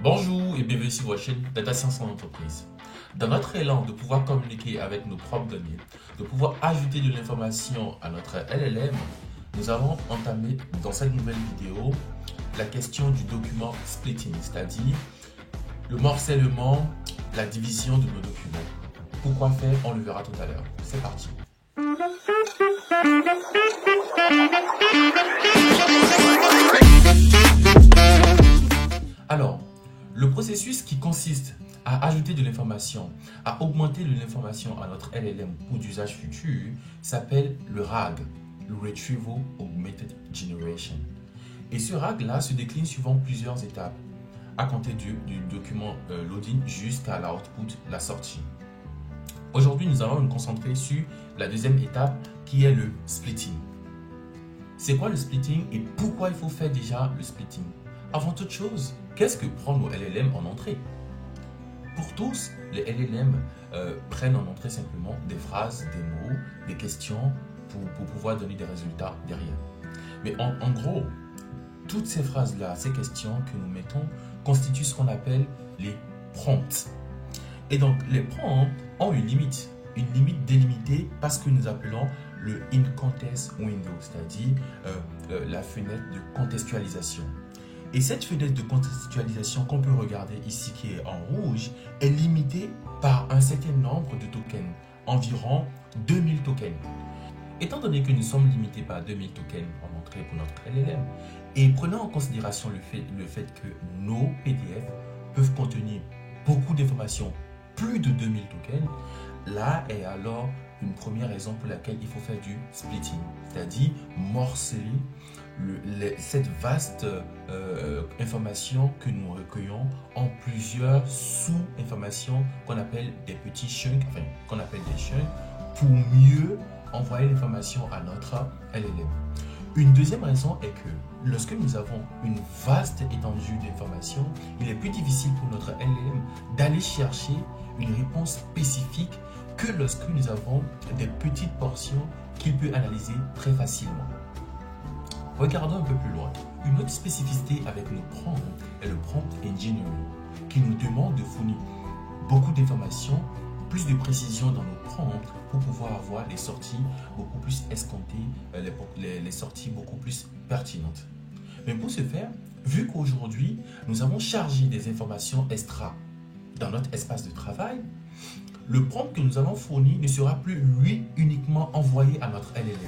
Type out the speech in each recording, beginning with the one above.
Bonjour et bienvenue sur votre chaîne Data Science en entreprise. Dans notre élan de pouvoir communiquer avec nos propres données, de pouvoir ajouter de l'information à notre LLM, nous avons entamé dans cette nouvelle vidéo la question du document splitting, c'est-à-dire le morcellement, la division de nos documents. Pourquoi faire? On le verra tout à l'heure. C'est parti. Alors, le processus qui consiste à ajouter de l'information, à augmenter de l'information à notre LLM pour d'usage futur, s'appelle le RAG, le Retrieval Augmented Generation. Et ce RAG-là se décline suivant plusieurs étapes, à compter du document loading jusqu'à l'output, la sortie. Aujourd'hui, nous allons nous concentrer sur la deuxième étape qui est le splitting. C'est quoi le splitting et pourquoi il faut faire déjà le splitting? Avant toute chose, qu'est-ce que prend nos LLM en entrée? Pour tous, les LLM prennent en entrée simplement des phrases, des mots, des questions pour pouvoir donner des résultats derrière. Mais en gros, toutes ces phrases-là, ces questions que nous mettons constituent ce qu'on appelle les prompts. Et donc, les prompts ont une limite délimitée parce que nous appelons le in context window, c'est-à-dire la fenêtre de contextualisation. Et cette fenêtre de contextualisation qu'on peut regarder ici qui est en rouge est limitée par un certain nombre de tokens, environ 2000 tokens. Étant donné que nous sommes limités par 2000 tokens en entrée pour notre LLM, et prenant en considération le fait que nos PDF peuvent contenir beaucoup d'informations, plus de 2000 tokens, là est alors une première raison pour laquelle il faut faire du splitting, c'est-à-dire morceler cette vaste information que nous recueillons en plusieurs sous-informations qu'on appelle des petits chunks, pour mieux envoyer l'information à notre LLM. Une deuxième raison est que lorsque nous avons une vaste étendue d'informations, il est plus difficile pour notre LLM d'aller chercher une réponse spécifique que lorsque nous avons des petites portions qu'il peut analyser très facilement. Regardons un peu plus loin. Une autre spécificité avec le prompt est le prompt engineering, qui nous demande de fournir beaucoup d'informations, plus de précision dans nos prompts pour pouvoir avoir les sorties beaucoup plus escomptées, les sorties beaucoup plus pertinentes. Mais pour ce faire, vu qu'aujourd'hui, nous avons chargé des informations extra dans notre espace de travail, le prompt que nous allons fournir ne sera plus, lui, uniquement envoyé à notre LLM.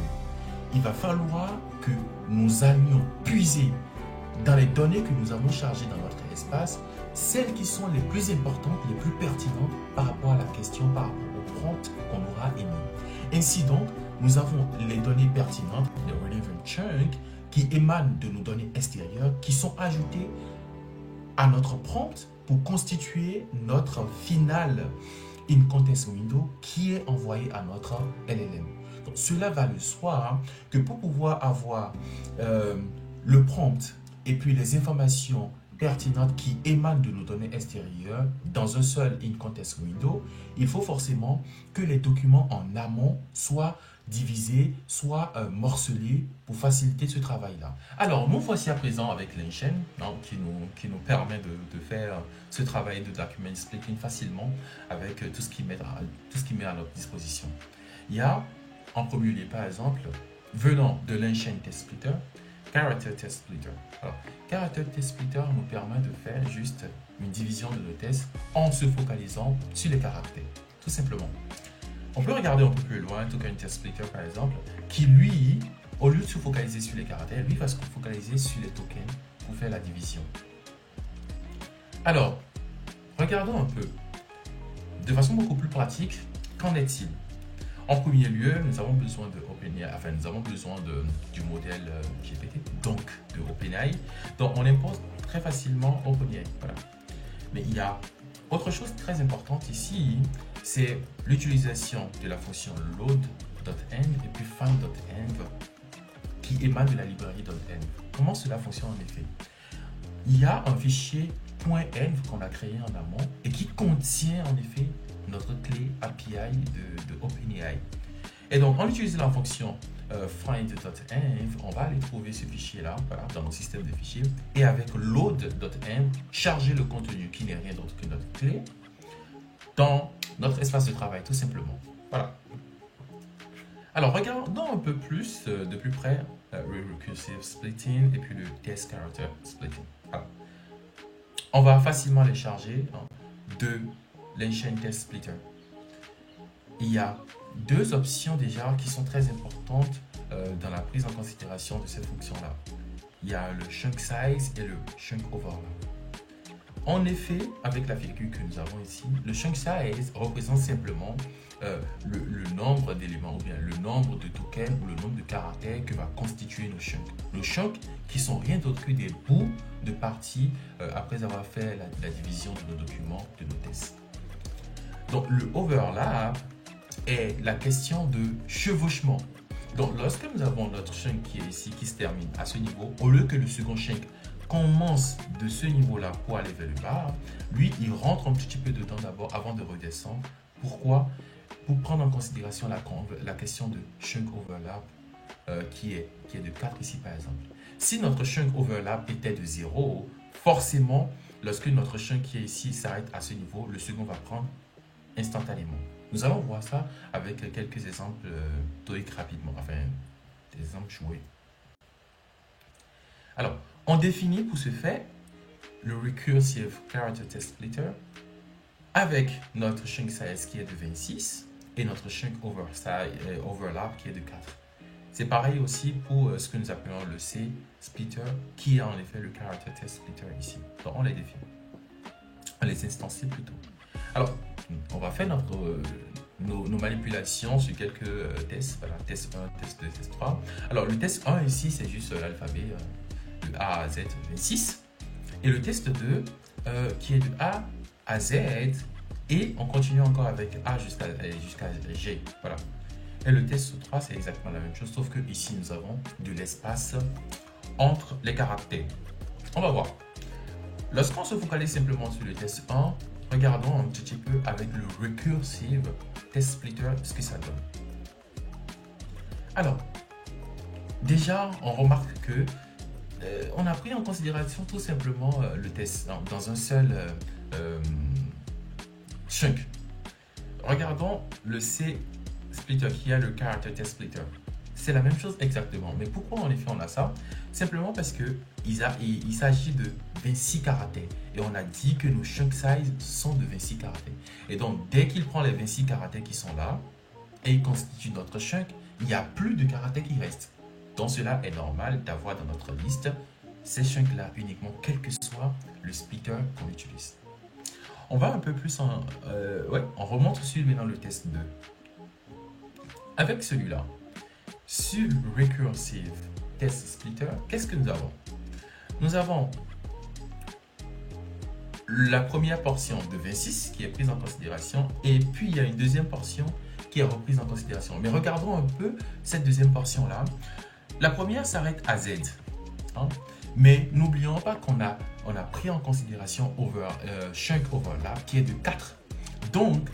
Il va falloir que nous allions puiser dans les données que nous avons chargées dans notre espace, celles qui sont les plus importantes, les plus pertinentes par rapport à la question, par rapport au prompt qu'on aura émis. Ainsi donc, nous avons les données pertinentes, les relevant chunks, qui émanent de nos données extérieures, qui sont ajoutées à notre prompt pour constituer notre final in context window qui est envoyé à notre LLM. Donc, cela va de soi que pour pouvoir avoir le prompt et puis les informations pertinentes qui émanent de nos données extérieures dans un seul in context window, il faut forcément que les documents en amont soient divisés, soient morcelés pour faciliter ce travail-là. Alors, nous voici à présent avec l'engine qui nous permet de faire ce travail de document splitting facilement avec tout ce qui met à notre disposition. Il y a en premier lieu, par exemple, venant de l'engine test splitter, Character Test Splitter. Alors, Character Test Splitter nous permet de faire juste une division de nos tests en se focalisant sur les caractères, tout simplement. On peut regarder un peu plus loin, Token Test Splitter par exemple, qui lui, au lieu de se focaliser sur les caractères, lui va se focaliser sur les tokens pour faire la division. Alors, regardons un peu, de façon beaucoup plus pratique, qu'en est-il? En premier lieu, nous avons besoin de OpenAI, enfin nous avons besoin du modèle GPT, donc de OpenAI. Donc on impose très facilement OpenAI. Voilà. Mais il y a autre chose très importante ici, c'est l'utilisation de la fonction load.env et puis find.env qui émane de la librairie .env. Comment cela fonctionne en effet? Il y a un fichier .env qu'on a créé en amont et qui contient en effet notre clé API de OpenAI. Et donc, en utilisant la fonction find.env, on va aller trouver ce fichier-là, voilà, dans notre système de fichiers, et avec load.env, charger le contenu qui n'est rien d'autre que notre clé dans notre espace de travail, tout simplement. Voilà. Alors, regardons un peu plus de plus près le recursive splitting et puis le test character splitting. Alors, on va facilement les charger de l'Ancient Test Splitter. Il y a deux options déjà qui sont très importantes dans la prise en considération de cette fonction-là. Il y a le chunk size et le chunk overlap. En effet, avec la virgule que nous avons ici, le chunk size représente simplement le nombre d'éléments ou bien le nombre de tokens ou le nombre de caractères que va constituer nos chunks. Nos chunks qui sont rien d'autre que des bouts de parties après avoir fait la division de nos documents, de nos tests. Donc le overlap est la question de chevauchement. Donc lorsque nous avons notre chunk qui est ici, qui se termine à ce niveau, au lieu que le second chunk commence de ce niveau-là pour aller vers le bas, lui, il rentre un petit peu dedans d'abord avant de redescendre. Pourquoi? Pour prendre en considération la question de chunk overlap qui est de 4 ici par exemple. Si notre chunk overlap était de 0, forcément, lorsque notre chunk qui est ici s'arrête à ce niveau, le second va prendre instantanément. Nous allons voir ça avec quelques exemples théoriques rapidement, enfin des exemples joués. Alors, on définit pour ce fait le recursive character test splitter avec notre chunk size qui est de 26 et notre chunk overlap qui est de 4. C'est pareil aussi pour ce que nous appelons le C splitter qui est en effet le character test splitter ici. Donc on les définit, on les instancie plutôt. Alors, on va faire nos manipulations sur quelques tests. Voilà, test 1, test 2, test 3. Alors, le test 1 ici, c'est juste l'alphabet de A à Z 26. Et le test 2, qui est de A à Z. Et on continue encore avec A jusqu'à G. Voilà. Et le test 3, c'est exactement la même chose, sauf que ici, nous avons de l'espace entre les caractères. On va voir. Lorsqu'on se focalise simplement sur le test 1, regardons un petit peu avec le recursive test splitter ce que ça donne. Alors, déjà, on remarque que on a pris en considération tout simplement le test dans un seul chunk. Regardons le C splitter qui a le character test splitter. C'est la même chose exactement. Mais pourquoi en effet on a ça? Simplement parce qu'il s'agit de 26 caractères. Et on a dit que nos chunk size sont de 26 caractères. Et donc, dès qu'il prend les 26 caractères qui sont là, et il constitue notre chunk, il n'y a plus de caractères qui restent. Donc, cela est normal d'avoir dans notre liste ces chunks-là uniquement, quel que soit le splitter qu'on utilise. On va un peu plus on remonte sur maintenant le test 2. Avec celui-là, sur le recursive test splitter, qu'est-ce que nous avons? Nous avons la première portion de 26 qui est prise en considération et puis il y a une deuxième portion qui est reprise en considération. Mais regardons un peu cette deuxième portion-là. La première s'arrête à Z. Mais n'oublions pas qu'on a pris en considération chunk overlap qui est de 4. Donc,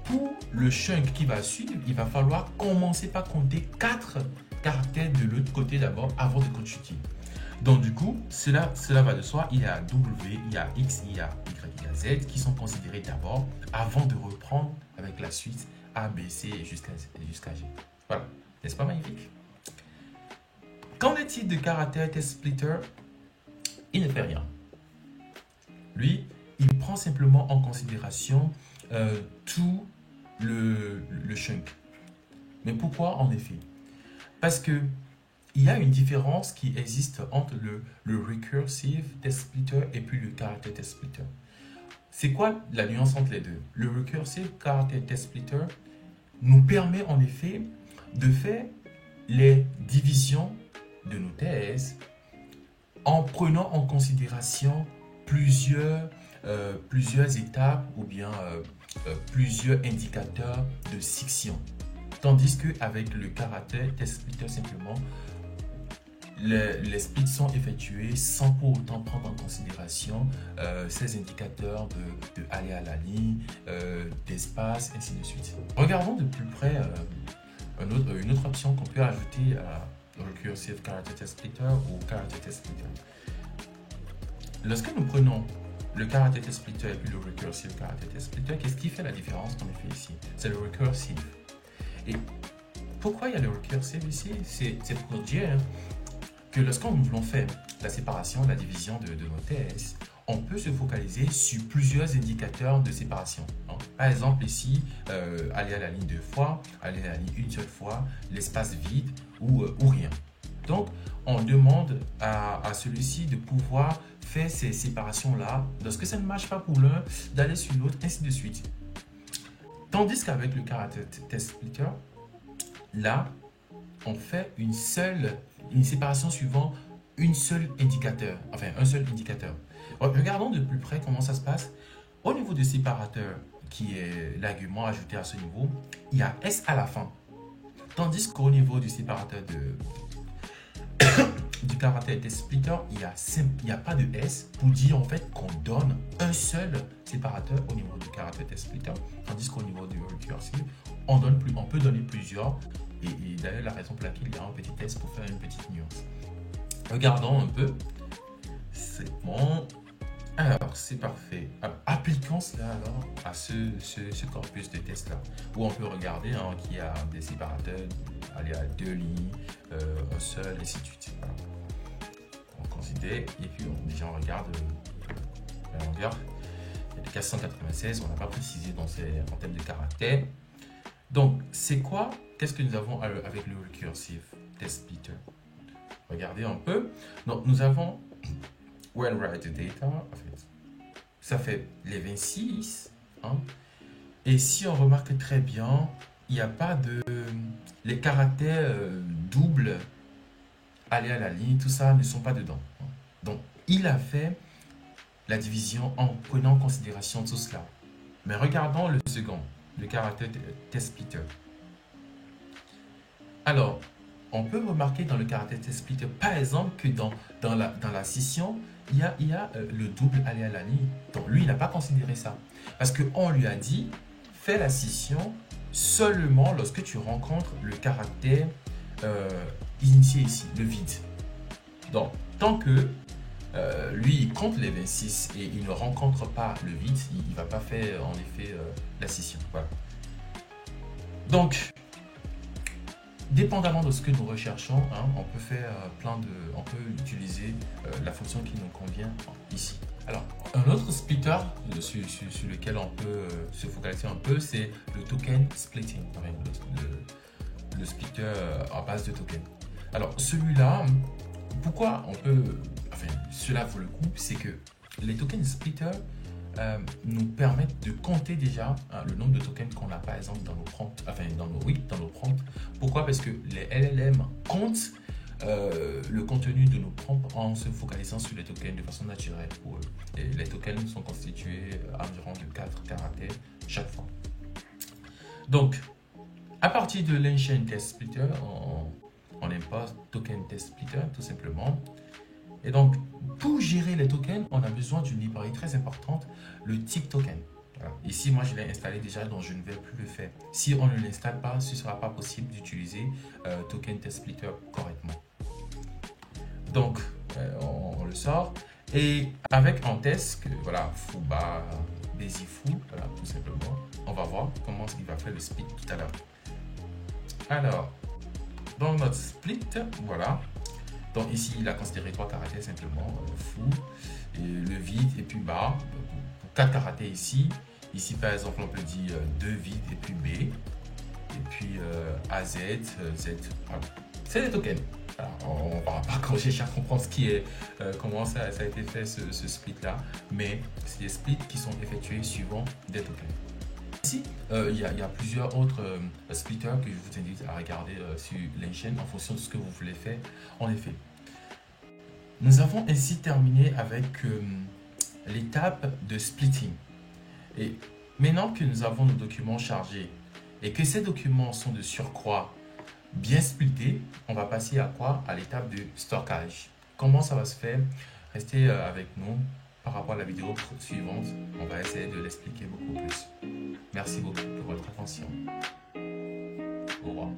pour le chunk qui va suivre, il va falloir commencer par compter 4 caractères de l'autre côté d'abord avant de continuer. Donc du coup, cela va de soi, il y a W, il y a X, il y a Y, il y a Z qui sont considérés d'abord avant de reprendre avec la suite A, B, C jusqu'à G. Voilà, n'est-ce pas magnifique? Qu'en est-il de caractère test splitter? Il ne fait rien. Lui, il prend simplement en considération tout le chunk. Mais pourquoi en effet? Parce que il y a une différence qui existe entre le recursive test splitter et puis le character test splitter. C'est quoi la nuance entre les deux? Le recursive character test splitter nous permet en effet de faire les divisions de nos thèses en prenant en considération plusieurs étapes ou bien plusieurs indicateurs de section. Tandis qu'avec le caractère test splitter, simplement, les splits sont effectués sans pour autant prendre en considération ces indicateurs de aller à la ligne, d'espace, ainsi de suite. Regardons de plus près une autre option qu'on peut ajouter à Recursive Character Test Splitter ou Character Test Splitter. Lorsque nous prenons le Character Test Splitter et puis le Recursive Character Test Splitter, qu'est-ce qui fait la différence qu'on fait ici? C'est le Recursive. Et pourquoi il y a le Recursive ici? C'est pour dire que lorsqu'on voulons faire la séparation, la division de nos tests, on peut se focaliser sur plusieurs indicateurs de séparation. Par exemple, ici, aller à la ligne 2 fois, aller à la ligne une seule fois, l'espace vide ou rien. Donc, on demande à celui-ci de pouvoir faire ces séparations-là. Lorsque ça ne marche pas pour l'un, d'aller sur l'autre, ainsi de suite. Tandis qu'avec le Character Test Splitter, là, on fait une séparation suivant un seul indicateur. Regardons de plus près comment ça se passe. Au niveau du séparateur, qui est l'argument ajouté à ce niveau, il y a S à la fin. Tandis qu'au niveau du séparateur du Character Test Splitter, il n'y a pas de S pour dire en fait qu'on donne un seul séparateur au niveau du Character Test Splitter. Tandis qu'au niveau du Recursive, on peut donner plusieurs. Et d'ailleurs, la raison pour laquelle il y a un petit test pour faire une petite nuance. Regardons un peu. C'est bon. Alors, c'est parfait. Appliquons cela alors à ce corpus de tests là, où on peut regarder qu'il y a des séparateurs, aller à 2 lignes, un seul, et ainsi de suite. Voilà. On considère, et puis on regarde la longueur. Il y a des 496, on n'a pas précisé en termes de caractères. Donc, c'est quoi? Qu'est-ce que nous avons avec le Recursive Test Splitter? Regardez un peu. Donc, nous avons When Write the Data, en fait, ça fait les 26. Et si on remarque très bien, il n'y a pas les caractères doubles, aller à la ligne, tout ça ne sont pas dedans. Donc, il a fait la division en prenant en considération tout cela. Mais regardons le second, le Character Test Splitter. Alors, on peut remarquer dans le Character Test Splitter, par exemple, que dans la scission, il y a le double aller à la ligne. Donc, lui, il n'a pas considéré ça. Parce qu'on lui a dit, fais la scission seulement lorsque tu rencontres le caractère initié ici, le vide. Donc, tant que lui, il compte les 26 et il ne rencontre pas le vide, il ne va pas faire en effet la scission. Voilà. Donc, dépendamment de ce que nous recherchons, on peut faire on peut utiliser la fonction qui nous convient ici. Alors, un autre splitter sur lequel on peut se focaliser un peu, c'est le token splitting, le splitter à base de token. Alors, celui-là, pourquoi on peut, cela vaut le coup, c'est que les tokens splitter nous permettent de compter déjà le nombre de tokens qu'on a par exemple dans nos prompts, dans nos prompts. Pourquoi? Parce que les LLM comptent le contenu de nos prompts en se focalisant sur les tokens de façon naturelle pour eux. Et les tokens sont constitués environ de 4 caractères chaque fois. Donc, à partir de l'Ancient Test Splitter, on importe Token Test Splitter tout simplement. Et donc, pour gérer les tokens, on a besoin d'une librairie très importante, le tick token. Voilà. Ici, moi, je l'ai installé déjà, donc je ne vais plus le faire. Si on ne l'installe pas, ce ne sera pas possible d'utiliser Token Test Splitter correctement. Donc, on le sort. Et avec un test, voilà, foobar, basicfoo, voilà, tout simplement, on va voir comment il va faire le split tout à l'heure. Alors, dans notre split, voilà. Donc ici, il a considéré 3 caractères simplement, foo, et le vide et puis bar, pour 4 caractères ici. Ici, par exemple, on peut dire 2 vides et puis B, et puis AZ, Z. Voilà. C'est des tokens. Alors, on ne va pas chercher à comprendre comment ça a été fait ce split-là, mais c'est des splits qui sont effectués suivant des tokens. Ici, il y a plusieurs autres splitters que je vous invite à regarder sur l'Ancient en fonction de ce que vous voulez faire. En effet, nous avons ainsi terminé avec l'étape de splitting. Et maintenant que nous avons nos documents chargés et que ces documents sont de surcroît bien splittés, on va passer à quoi? À l'étape de stockage. Comment ça va se faire? Restez avec nous par rapport à la vidéo suivante. On va essayer de l'expliquer beaucoup plus. Merci beaucoup pour votre attention. Au revoir.